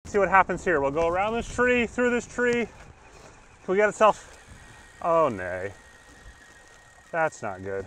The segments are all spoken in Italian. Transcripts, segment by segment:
See what happens here. We'll go around this tree, through this tree. Can we get itself? Oh, nay. That's not good.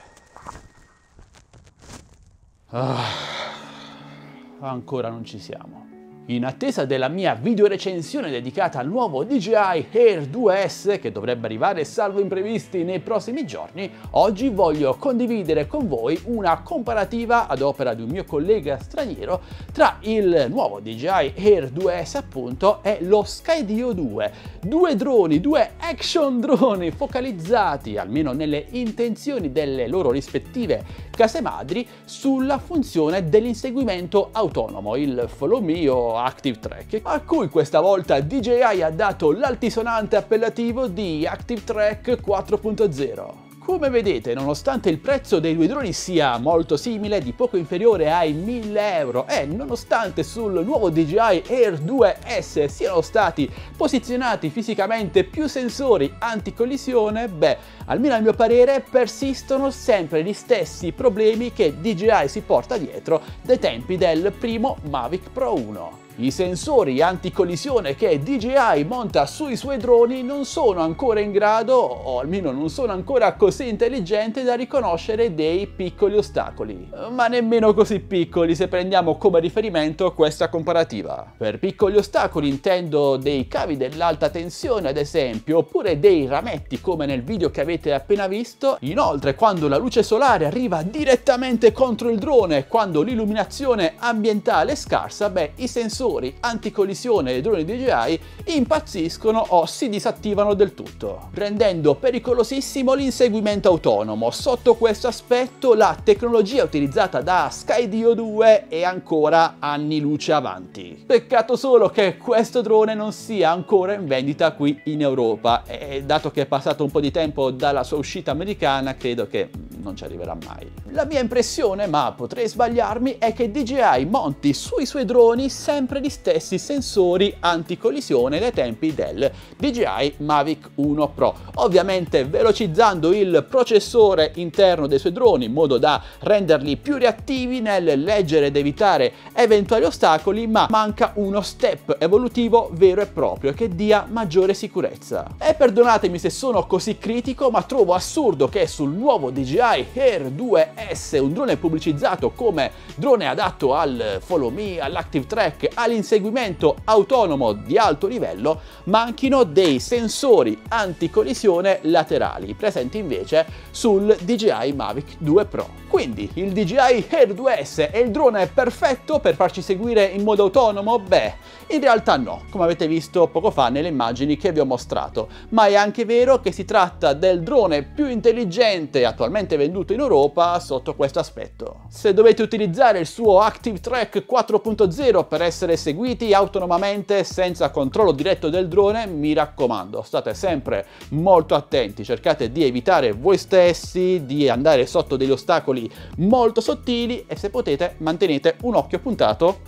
Ancora non ci siamo. In attesa della mia videorecensione dedicata al nuovo DJI Air 2S, che dovrebbe arrivare salvo imprevisti nei prossimi giorni, oggi voglio condividere con voi una comparativa ad opera di un mio collega straniero tra il nuovo DJI Air 2S appunto e lo Skydio 2. Due droni, due action droni focalizzati, almeno nelle intenzioni delle loro rispettive case madri, sulla funzione dell'inseguimento autonomo, il Follow Me o Active Track, a cui questa volta DJI ha dato l'altisonante appellativo di Active Track 4.0. Come vedete, nonostante il prezzo dei due droni sia molto simile, di poco inferiore ai 1000 euro, e nonostante sul nuovo DJI Air 2S siano stati posizionati fisicamente più sensori anticollisione, beh, almeno a mio parere persistono sempre gli stessi problemi che DJI si porta dietro dai tempi del primo Mavic Pro 1. I sensori anticollisione che DJI monta sui suoi droni non sono ancora in grado, o almeno non sono ancora così intelligenti da riconoscere dei piccoli ostacoli. Ma nemmeno così piccoli se prendiamo come riferimento questa comparativa. Per piccoli ostacoli intendo dei cavi dell'alta tensione ad esempio, oppure dei rametti come nel video che avete appena visto. Inoltre, quando la luce solare arriva direttamente contro il drone, quando l'illuminazione ambientale è scarsa, beh, i sensori anticollisione dei droni DJI impazziscono o si disattivano del tutto, rendendo pericolosissimo l'inseguimento autonomo. Sotto questo aspetto la tecnologia utilizzata da Skydio 2 è ancora anni luce avanti. Peccato solo che questo drone non sia ancora in vendita qui in Europa, e dato che è passato un po' di tempo dalla sua uscita americana, credo che non ci arriverà mai. La mia impressione, ma potrei sbagliarmi, è che DJI monti sui suoi droni sempre gli stessi sensori anticollisione dai tempi del DJI Mavic 1 Pro, ovviamente velocizzando il processore interno dei suoi droni in modo da renderli più reattivi nel leggere ed evitare eventuali ostacoli, ma manca uno step evolutivo vero e proprio che dia maggiore sicurezza. E perdonatemi se sono così critico, ma trovo assurdo che sul nuovo DJI Air 2S, un drone pubblicizzato come drone adatto al Follow Me, all'Active Track, all'inseguimento autonomo di alto livello, manchino dei sensori anticollisione laterali, presenti invece sul DJI Mavic 2 Pro. Quindi il DJI Air 2S è il drone perfetto per farci seguire in modo autonomo? Beh, in realtà no, come avete visto poco fa nelle immagini che vi ho mostrato, ma è anche vero che si tratta del drone più intelligente attualmente venduto in Europa sotto questo aspetto. Se dovete utilizzare il suo Active Track 4.0 per essere seguiti autonomamente senza controllo diretto del drone, mi raccomando, state sempre molto attenti, cercate di evitare voi stessi, di andare sotto degli ostacoli molto sottili e se potete mantenete un occhio puntato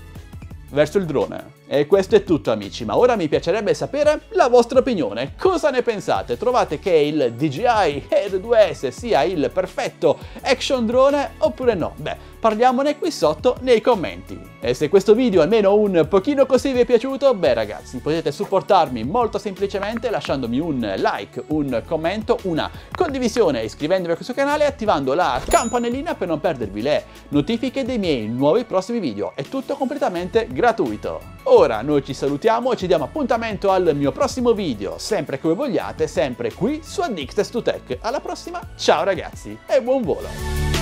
verso il drone. E questo è tutto amici, ma ora mi piacerebbe sapere la vostra opinione. Cosa ne pensate? Trovate che il DJI Air 2S sia il perfetto action drone oppure no? Beh, parliamone qui sotto nei commenti. E se questo video almeno un pochino così vi è piaciuto, beh ragazzi, potete supportarmi molto semplicemente lasciandomi un like, un commento, una condivisione, iscrivendovi a questo canale e attivando la campanellina per non perdervi le notifiche dei miei nuovi prossimi video. È tutto completamente gratuito. Ora noi ci salutiamo e ci diamo appuntamento al mio prossimo video, sempre come vogliate, sempre qui su Addicted to Tech. Alla prossima, ciao ragazzi e buon volo!